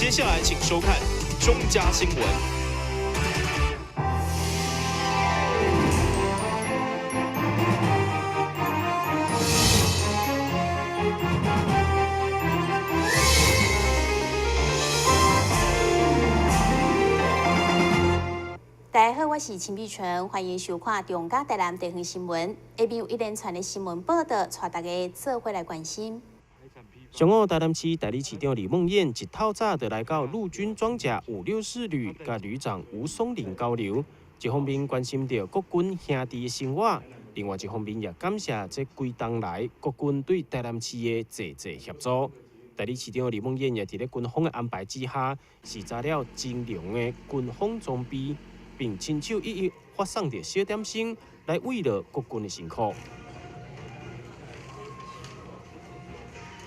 接下来请收看中嘉新闻。大家好，我是陈碧纯，欢迎收看中嘉台南地方新闻。下面有一连串的新闻报道，带大家做伙来关心。上午台南市代理市长李梦燕一透早就来到陆军装甲564旅，甲旅长吴松林交流。一方面关心着国军兄弟的生活，另外一方面也感谢这几冬来国军对台南市的济济协助。代理市长李梦燕也伫咧军方的安排之下，视察了精良的军方装备，并亲手一一发送着小点心来慰劳国军的辛苦。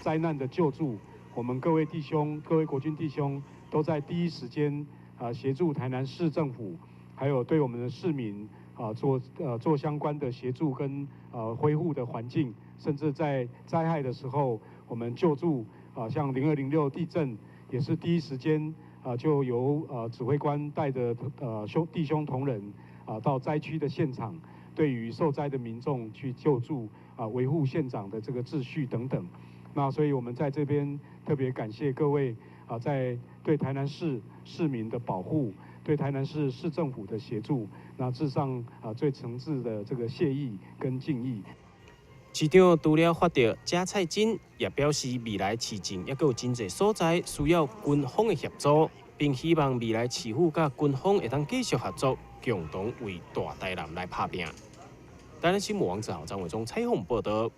灾难的救助，我们各位弟兄、各位国军弟兄都在第一时间协助台南市政府，还有对我们的市民做相关的协助跟恢复的环境，甚至在灾害的时候，我们救助像0206地震也是第一时间就由指挥官带着弟兄同仁到灾区的现场，对于受灾的民众去救助维护现场的这个秩序等等。那所以我们在这边特别感谢各位在对台南市市民的保护，对台南市市政府的协助，那致上最诚挚的这个谢意跟敬意。市长除了发到加菜金，也表示未来市政也有真侪所在需要军方的协助，并希望未来市府甲军方会当继续合作，共同为大台南来打拼。台南新闻网站张伟忠采访报道。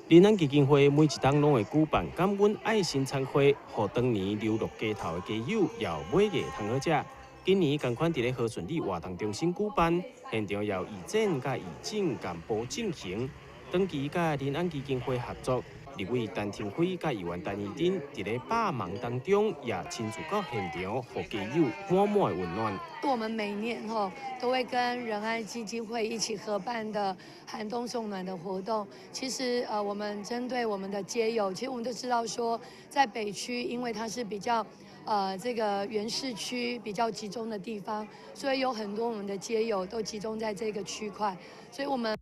仁安基金会每一档拢会举办感恩爱心餐会，予当年流落街头的街友也每月通好食。今年同款伫咧和顺里活动中心举办，现场由义诊甲义诊干部进行，长期甲仁安基金会合作。立委陈廷辉甲议员陈义珍伫咧百忙当中，也亲自到现场，予街友满满的温暖。我们每年都会跟仁爱基金会一起合办的寒冬送暖的活动。其实我们针对我们的街友，其实我们都知道说，在北区，因为它是比较这个原市区比较集中的地方，所以有很多我们的街友都集中在这个区块，所以我们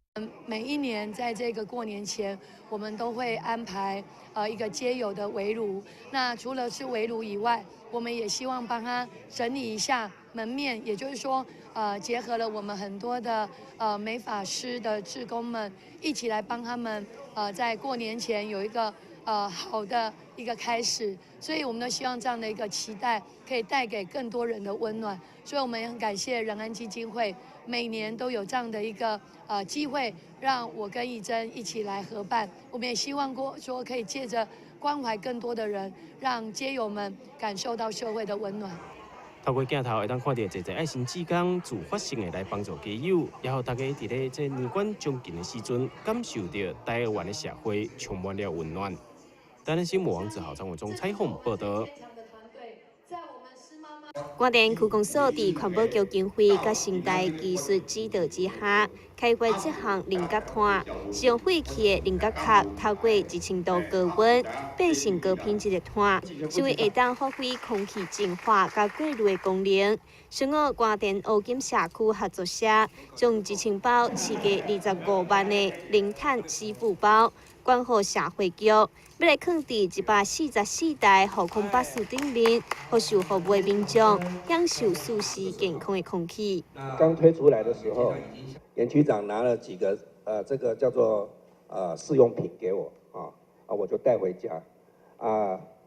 每一年在这个过年前，我们都会安排一个街友的围炉。那除了是围炉以外，我们也希望帮他整理一下门面，也就是说，结合了我们很多的美发师的志工们，一起来帮他们在过年前有一个好的一个开始。所以我们都希望这样的一个期待可以带给更多人的温暖。所以我们也很感谢仁安基金会每年都有这样的一个机会，让我跟义珍一起来合办。我们也希望说可以借着关怀更多的人，让街友们感受到社会的温暖。透过镜头会当看到侪爱心志工自发性的来帮助街友，也互大家伫咧这年关将近的时阵，感受到台湾的社会充满了温暖。台南新闻网1号张伟忠采访报道。关田区公所伫环保局经费甲现代技术指导之下，开发这项菱角炭，使用废弃的菱角壳，透过1000度高温变成高品质的炭，是为会当发挥空气净化甲过滤的功能。上午关田乌金社区合作社将1000包市价25万的零碳吸附包，关予社会局，要来放伫144台航空巴士顶面，予受服务的民众享受舒适健康的空气。刚推出来的时候，严局长拿了几个这个叫做试用品给我我就带回家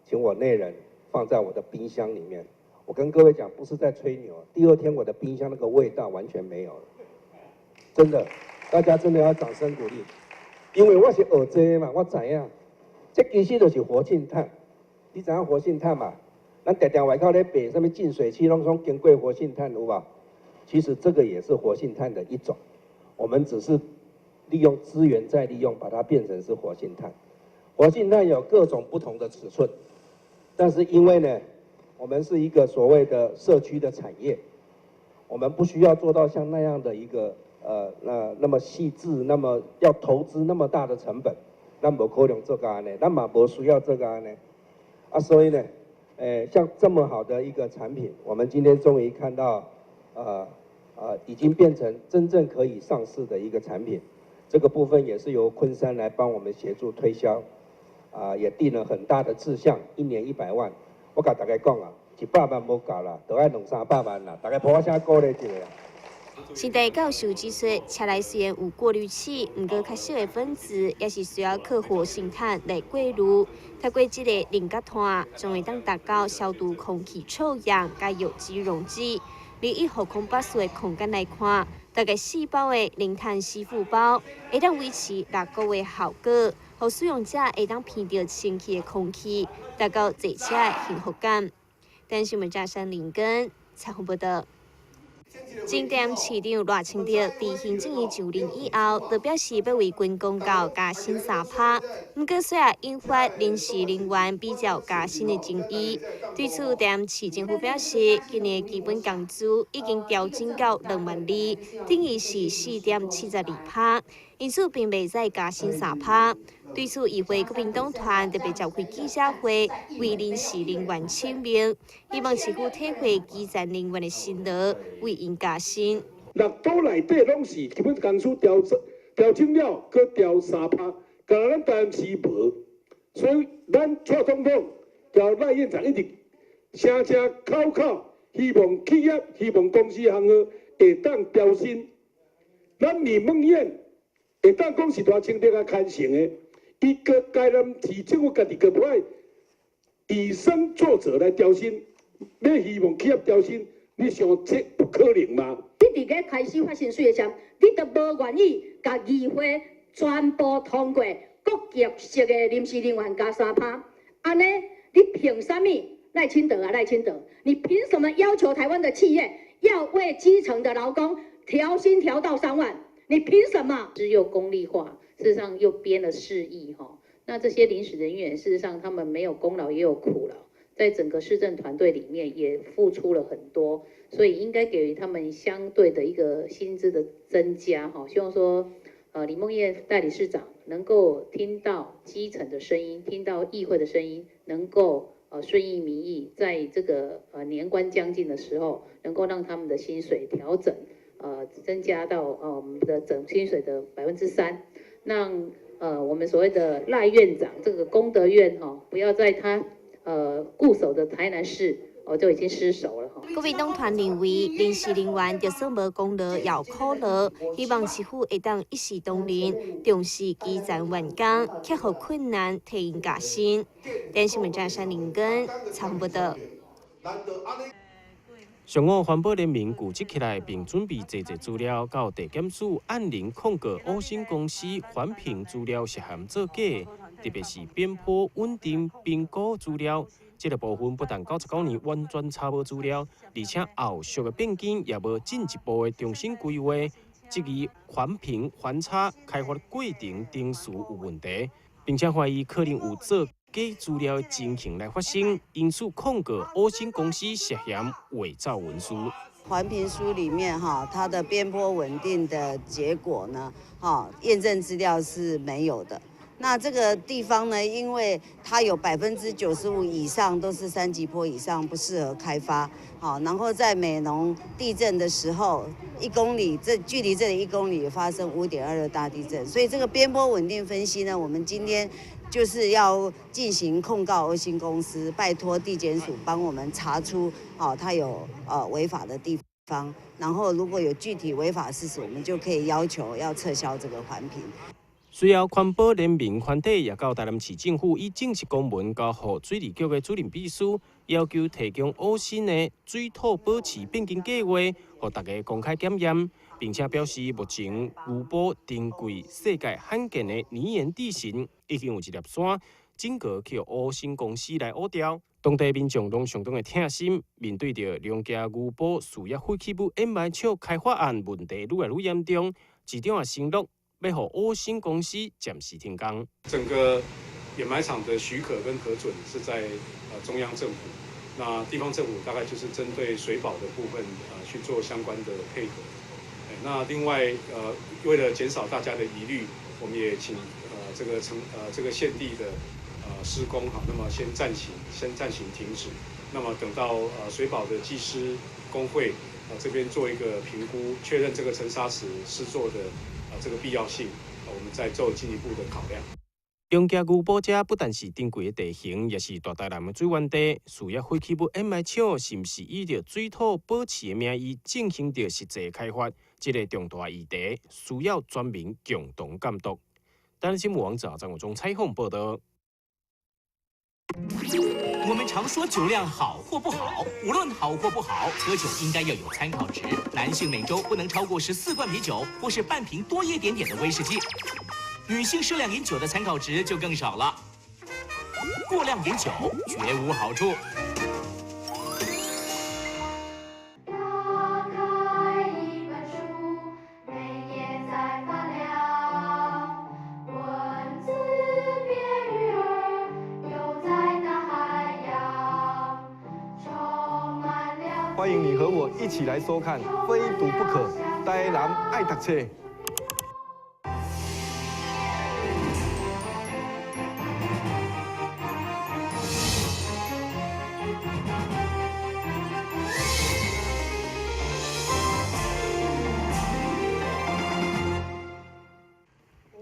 请我内人放在我的冰箱里面。我跟各位讲，不是在吹牛，第2天我的冰箱那个味道完全没有了，真的，大家真的要掌声鼓励，因为我是学这个嘛，我知影，这其实就是活性炭，你知影活性炭嘛？咱常常外口咧卖什么净水器，拢说经过活性炭，有吧？其实这个也是活性炭的一种，我们只是利用资源再利用，把它变成是活性炭。活性炭有各种不同的尺寸，但是因为呢，我们是一个所谓的社区的产业，我们不需要做到像那样的一个那么细致，那么要投资那么大的成本。咱无可能做到安尼，咱嘛无需要做到安尼。所以呢，像这么好的一个产品，我们今天终于看到，已经变成真正可以上市的一个产品。这个部分也是由昆山来帮我们协助推销，也定了很大的志向，1年100万。我甲大家讲啊，100万无够啦，都要2、300万啦，大家抱声鼓励一下。新代教授指出，车内虽然有过滤器，不过较少的分子也是需要靠活性炭来过滤。透过这个零甲炭，将会当达到消毒空气臭氧甲有机溶剂。以1毫克数的空间来看，大概4包的零碳吸附包，会当维持6个月效果，让使用者会当闻到清气的空气，达到坐车的幸福感。但新闻加上林根采访报道。景点市长赖清德在行政院就任以后，就表示要为军公告加薪3%。不过，虽然引发临时人员比较加薪的争议，对此，台市政府表示，今年基本工资已经调整到2万2，等于是4.72%，因此并未再加薪3%。对此，议会国民党团特别召开记者会，为临时人员请命，希望市府体会基层人员的辛劳，为因加薪。6都内底拢是基本工资调整了，搁调3%，但咱台南市无，所以咱蔡总统调赖院长一直声声口，希望企业、希望公司行号会当调薪。咱李梦燕会当讲是大清德啊开成的。伊个台南市政府家己个不爱以身作则来调薪，要希望企业调薪，你想这不可能吗？你伫个开始发薪水的时候，你都无愿意甲议会全部通过国级式的临时人员加3%，安尼你凭什么？赖清德啊，赖清德，你凭什么要求台湾的企业要为基层的劳工调薪调到3万？你凭什么？只有公立化。事实上又编了4亿哈，那这些临时人员事实上他们没有功劳也有苦劳，在整个市政团队里面也付出了很多，所以应该给予他们相对的一个薪资的增加哈。希望说李梦燕代理市长能够听到基层的声音，听到议会的声音，能够顺应民意，在这个年关将近的时候，能够让他们的薪水调整增加到我们的整薪水的3%。让我们所谓的赖院长这个功德院不要在他固守的台南市就已经失守了国民党团认为，临时人员就算无功劳也有苦劳，希望市府会当一视同仁，重视基层员工，克服困难，替因加薪。电新闻站山林根采访报道。上午环保联盟聚集起来，并准备侪资料到地检署按铃控告欧新公司环评资料涉嫌造假，特别是边坡稳定评估资料。这个部分不但99年完全查无资料，而且后续的变更也无进一步的重新规划，质疑环评环差开发过程定序有问题，并且怀疑可能有造假资料情形来发生，因此控告欧新公司涉嫌伪造文书。环评书里面它的边坡稳定的结果呢，验证资料是没有的。那这个地方呢，因为它有95%以上都是3级坡以上，不适合开发。然后在美浓地震的时候，1公里距离这里1公里发生5.2的大地震，所以这个边坡稳定分析呢，我们今天就是要进行控告欧新公司，拜托地检署帮我们查出它有违法的地方，然后如果有具体违法事实，我们就可以要求要撤销这个环评。随后，环保联盟团体也到台南市政府以正式公文交予水利局的主任秘书，要求提供欧新的水土保持变更计划，予大家公开检验，并且表示目前牛埔珍贵、世界罕见的泥岩地形已经有一粒山，整个去欧新公司来挖掉。当地民众拢相当的痛心，面对着两家牛埔事业废弃物掩埋场开发案问题愈来愈严重，市长也承诺。要予欧新公司暂时停工。整个掩埋场的许可跟核准是在中央政府，那地方政府大概就是针对水保的部分去做相关的配合。那另外为了减少大家的疑虑，我们也请这个现地的施工哈，那么先暂行停止。那么等到水保的技师工会这边做一个评估，确认这个沉沙池施作的这个必要性，我们再做进一步的考量。中嘉牛埔遮不但是珍贵的地形，也是大台南的水源地，需要废弃物掩埋场是毋是依照水土保持的名义进行着实际开发，这个重大议题需要全民共同监督。台南新闻网张武忠采访报道。我们常说酒量好或不好，无论好或不好，喝酒应该要有参考值。男性每周不能超过14罐啤酒，或是半瓶多一点点的威士忌。女性适量饮酒的参考值就更少了。过量饮酒绝无好处。欢迎你和我一起来收看《非读不可》，台南爱读册。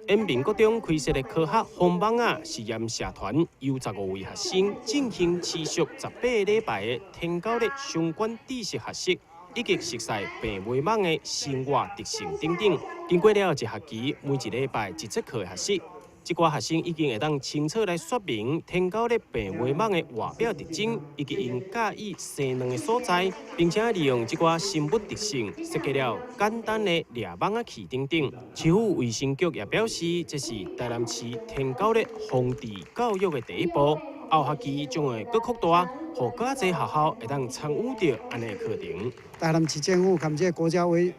延平国中开设的科学红网实验社团，由15位学生进行持续18礼拜的天狗的相关知识学习，以及熟悉病媒网的生活特性等等。经过了一学期，每一礼拜一节课的学习，这寡学生已经会当清楚来说明天狗的病媒网的外表特征，以及因介意生卵的所在，并且利用这寡生物特性设计了简单的猎网器等等。市府卫生局也表示，这是台南市天狗的防治教育的第一步，后学期将会更扩大，让更多学校会当参与到安尼课程。台南市政府感谢国家卫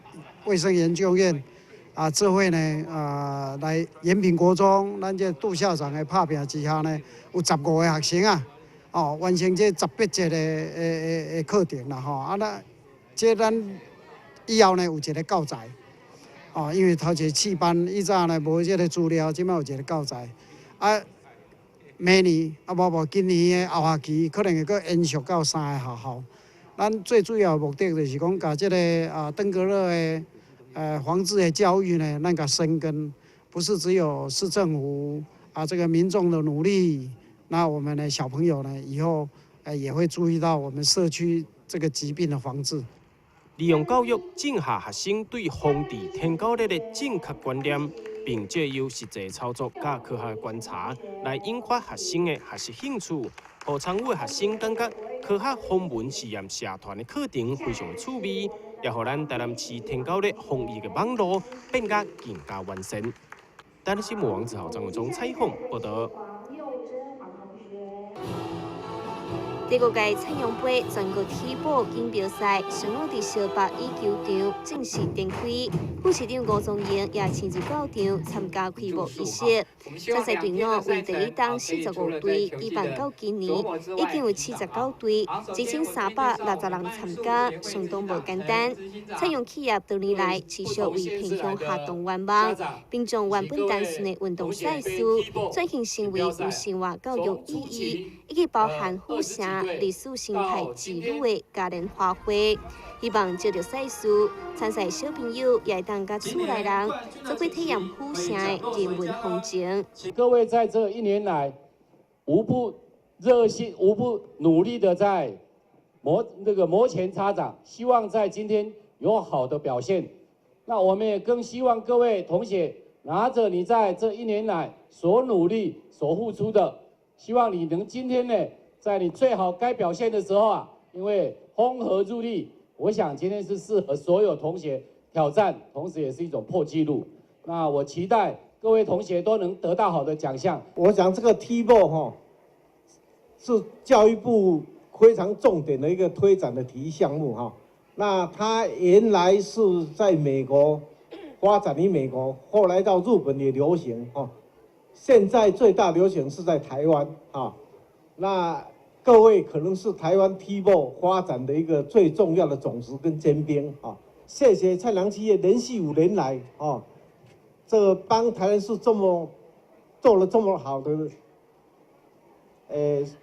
生研究院。这回呢，来延平国中，咱这杜校长的拍拼之下呢，有15个学生完成这18节的课程啦吼。那这咱以后呢有一个教材，因为头一试班以早呢无这个资料，即摆有一个教材。明年无今年的后学期可能会搁延续到3个学校。咱最主要的目的就是讲，把这个登革热的。防治的教育呢，那个深耕，不是只有市政府这个民众的努力，那我们的小朋友呢，以后也会注意到我们社区这个疾病的防治。利用教育种下学生对防治天狗热的正确观念，并借由实际操作加科学观察，来引发学生的学习兴趣，让参与的学生感觉科学风文实验社团的课程非常的趣味。也让咱台南市天狗热防疫的网络变得更加完善。台南新闻网张伟忠采访报道。第5届彩阳杯全国体保锦标赛上午伫小北羽球场正式展开，副市长吴宗英也亲自到场参加开幕仪式。参赛队伍为第一档45队，举办到今年已经有79队，1360人参加，相当无简单。彩阳企业多年来持续为偏向下动愿望，并将原本单纯的运动赛事转型成为有生活教育意义，以及包含互相历史生态之旅的嘉年华会，希望借着赛事，参赛小朋友也会当甲厝内人做伙体验互相的人文风情。各位在这1年来，无不热心、无不努力的在摩拳擦掌，希望在今天有好的表现。那我们也更希望各位同学拿着你在这1年来所努力、所付出的，希望你能今天呢。在你最好该表现的时候因为风和日丽，我想今天是适合所有同学挑战，同时也是一种破纪录。那我期待各位同学都能得到好的奖项。我想这个 T-ball 是教育部非常重点的一个推展的体育项目那它原来是在美国发展于美国，后来到日本也流行现在最大流行是在台湾那各位可能是台湾 T-ball 发展的一个最重要的种子跟尖兵谢谢菜郎企业连续5年来这个帮台南市这么做了这么好的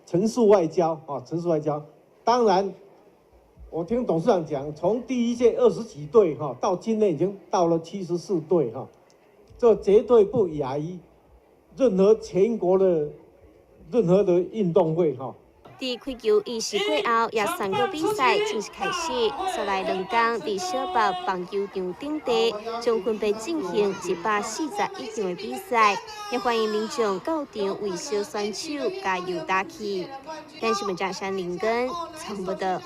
城市外交啊，城市外交。当然，我听董事长讲，从第一届20几队哈，到今年已经到了74队哈，这绝对不亚于任何全国的任何的运动会哈。伫开球仪式会后，也3个比赛正式开始。再来2天，伫小北棒球场顶地，将分别进行141场的比赛，也欢迎民众到场为小选手加油打气。但是，本站山林根采访报道。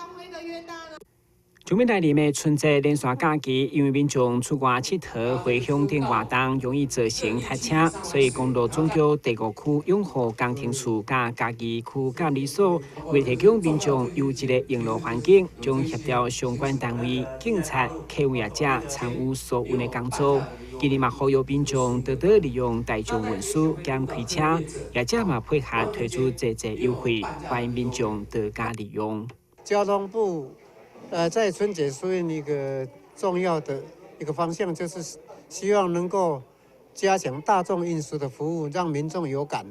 中美台里面春节连续假期，因为民众出外佚佗，回乡顶活动容易造成塞车，所以公路总局第5区永和工程处甲嘉义区监理所为提供民众优质的用路环境，将协调相关单位、警察、客运业者参与所有的工作。今日嘛，呼吁民众多多利用大众运输减开车，业者嘛配合推出节节优惠，欢迎民众多加利用。交通部。在春节疏运一个重要的一个方向，就是希望能够加强大众运输的服务，让民众有感。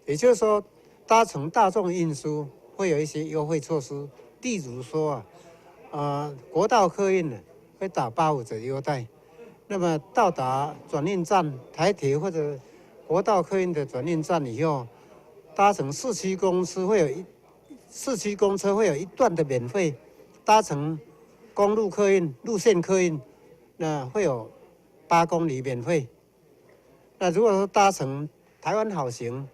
也就是说，搭乘大众运输会有一些优惠措施，例如说国道客运呢会打85折优待。那么到达转运站、台铁或者国道客运的转运站以后，搭乘市区公车会有一段的免费。搭乘公路客运、路线客运，那会有8公里免费。那如果说搭乘台湾好行，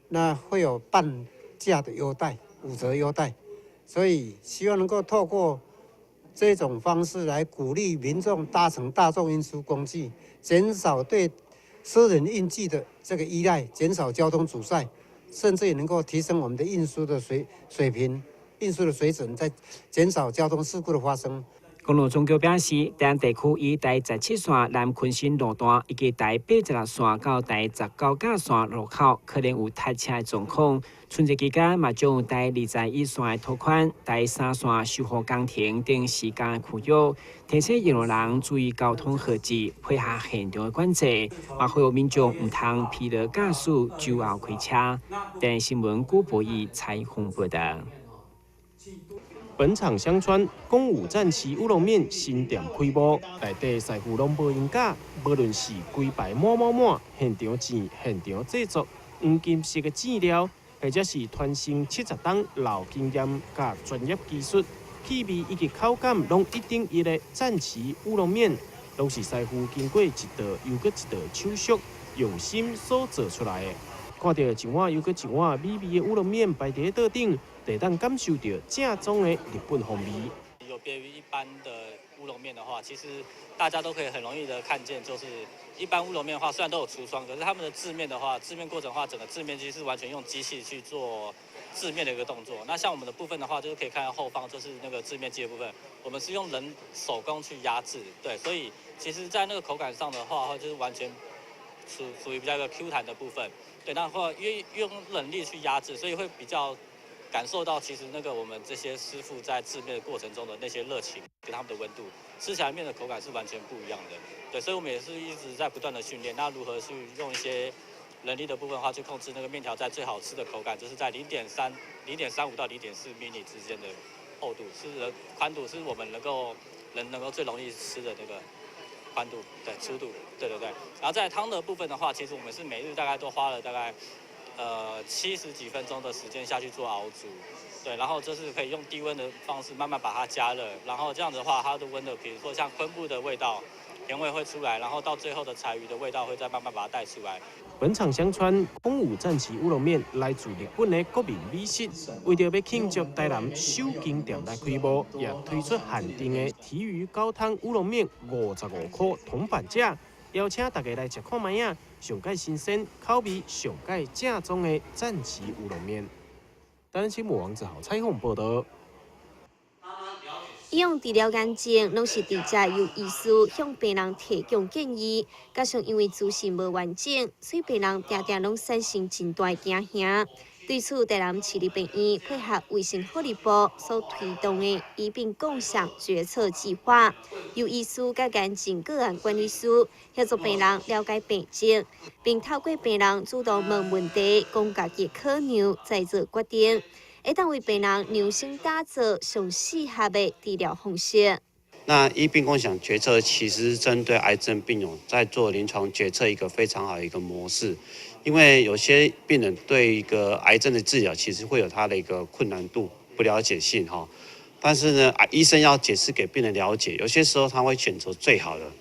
那会有半价的优待，5折优待。所以希望能够透过这种方式来鼓励民众搭乘大众运输工具，减少对私人运具的这个依赖，减少交通阻塞，甚至也能够提升我们的运输的水平。运输的水准，在减少交通事故的发生。公路总局表示，台湾地区以第17线南昆新路段以及第86线到第19甲线路口可能有塞车的状况。春节期间，嘛将有第21线的拓宽、第3线修复工程等时间的区域，提醒沿路人注意交通号志，配合现场的管制，也呼吁民众唔通疲劳驾驶、酒后开车。电新闻郭博义采访报道。本场香川公武战旗乌龙面新店开幕，内底师傅拢无用假，无论是规排满，现场煎、现场制作黄金色的酱料，或者是传承70档老经验加专业技术，气味以及口感拢一定一的战旗乌龙面，拢是师傅经过一道又搁一道手续用心所做出来的。看到一碗又搁一碗美味的乌龙面摆在桌顶。得当感受到正宗的日本风味。有别于一般的乌龙面的话，其实大家都可以很容易的看见，就是一般乌龙面的话，虽然都有出霜，可是他们的制面的话，制面过程的话，整个制面其实是完全用机器去做制面的一个动作。那像我们的部分的话，就是可以看到后方就是那个制面机的部分，我们是用人手工去压制，对，所以其实在那个口感上的话，就是完全属于比较一个 Q 弹的部分，对，那或因为用人力去压制，所以会比较。感受到其实那个我们这些师傅在制面的过程中的那些热情跟他们的温度，吃起来面的口感是完全不一样的。对，所以我们也是一直在不断的训练，那如何去用一些人力的部分的话，去控制那个面条在最好吃的口感，就是在0.35到0.4 mm之间的厚度，宽度是我们能够最容易吃的那个宽度，对，粗度，对。然后在汤的部分的话，其实我们是每日大概都花了大概。70几分钟的时间下去做熬煮，对，然后就是可以用低温的方式慢慢把它加热，然后这样子的话，它的温度，比如说像昆布的味道、甜味会出来，然后到最后的柴鱼的味道会再慢慢把它带出来。本场香川公武战旗乌龙面来自日本的国民美食，为着要庆祝台南首间店来开幕，也推出限定的体鱼高汤乌龙面55块铜板价。邀请大家来吃看卖啊！上界新鲜、口味上界正宗的战旗乌龙面。台湾新闻网志豪采访报道。医用治疗眼睛，拢是直接由医师向病人提供建议。加上因为资讯无完整，所以病人常常拢产生真大惊吓。对此，台南市立病院配合卫生福利部所推动的医病共享决策计划，由医师甲眼睛个案管理师协助病人了解病情，并透过病人主动问问题，讲家己考量，再做决定，会当为病人量身打造上适合的治疗方式。那医病共享决策其实是针对癌症病人在做临床决策一个非常好的一个模式，因为有些病人对一个癌症的治疗其实会有他的一个困难度、不了解性哈。但是呢，医生要解释给病人了解，有些时候他会选择最好的，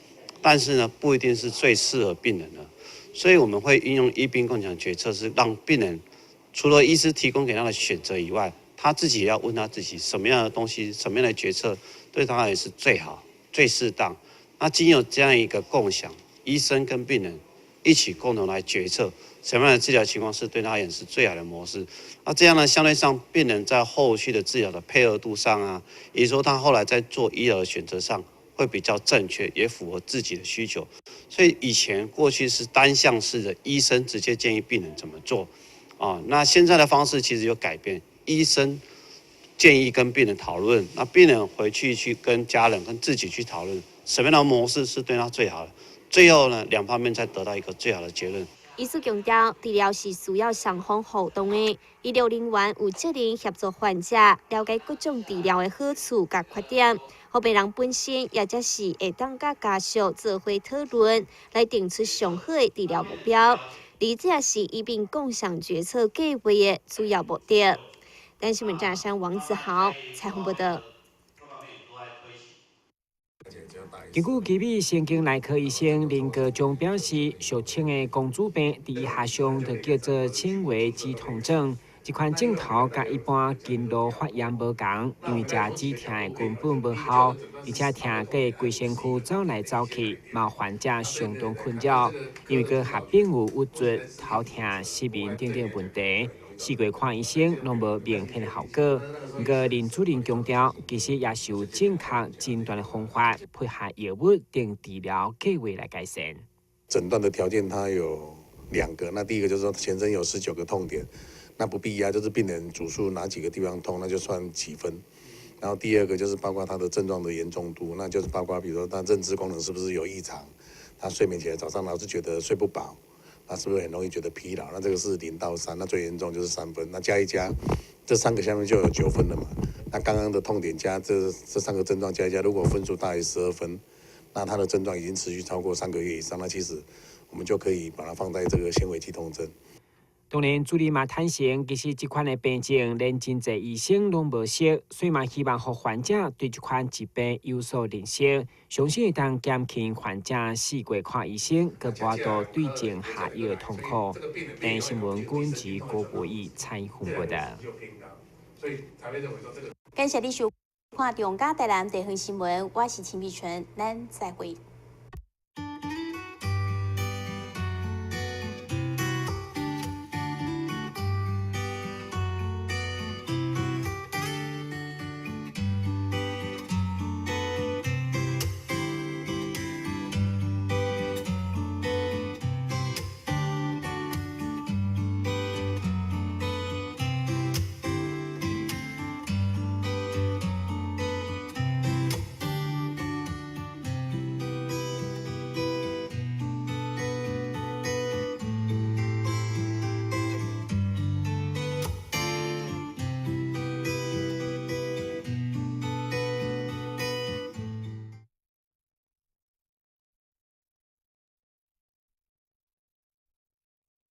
但是呢，不一定是最适合病人的。所以我们会运用医病共享决策，是让病人除了医师提供给他的选择以外，他自己也要问他自己什么样的东西、什么样的决策对他也是最好、最适当。那经由这样一个共享，医生跟病人一起共同来决策什么样的治疗情况是对他也是最好的模式。那这样呢，相对上病人在后续的治疗的配合度上啊，也就是说他后来在做医疗的选择上会比较正确，也符合自己的需求。所以以前过去是单向式的，医生直接建议病人怎么做啊，那现在的方式其实有改变，医生建议跟病人讨论，那病人回去跟家人跟自己去讨论什么样的模式是对他最好的，最后呢两方面才得到一个最好的结论。医师强调，治疗是需要双方互动的，医疗人员有责任协助患者了解各种治疗的好处甲缺点，互病人本身也则是会当甲家属做伙讨论，来定出上好的治疗目标，而这也是医病共享决策计划的主要目的。单新闻站山王子豪采访报道。根据基美神经内科医生林国忠表示，俗称的公主病，伫医学上就叫做轻微肌痛症。这款症头甲一般经络发炎无同，因为食止痛的根本无效，而且痛佮会规身躯走来走去，让患者相当困扰。因为佮合并有郁卒、头痛、失眠等等问题。试过看医生，拢无明显的效果。不过林主任强调，其实也是有正确诊断的方法，配合药物等治疗计划来改善。诊断的条件它有2个，那第一个就是说全身有19个痛点，那不必压，就是病人主诉哪几个地方痛，那就算几分。然后第二个就是包括他的症状的严重度，那就是包括比如说他认知功能是不是有异常，他睡眠起来早上老是觉得睡不饱。那是不是很容易觉得疲劳？那这个是0到3，那最严重就是3分。那加一加，这3个下面就有9分了嘛。那刚刚的痛点加这3个症状加一加，如果分数大于12分，那他的症状已经持续超过3个月以上，那其实我们就可以把它放在这个纤维肌痛症。当然，主任嘛坦承，其实这款的病症连真侪医生拢无识，所以嘛希望互患者对这款疾病有所认识，相信会当减轻患者试过看医生，佮拔到对症下药的痛苦。但新闻管及郭国义采访报道。感谢你收看中嘉台南地方新闻，我是陈碧纯，咱再会。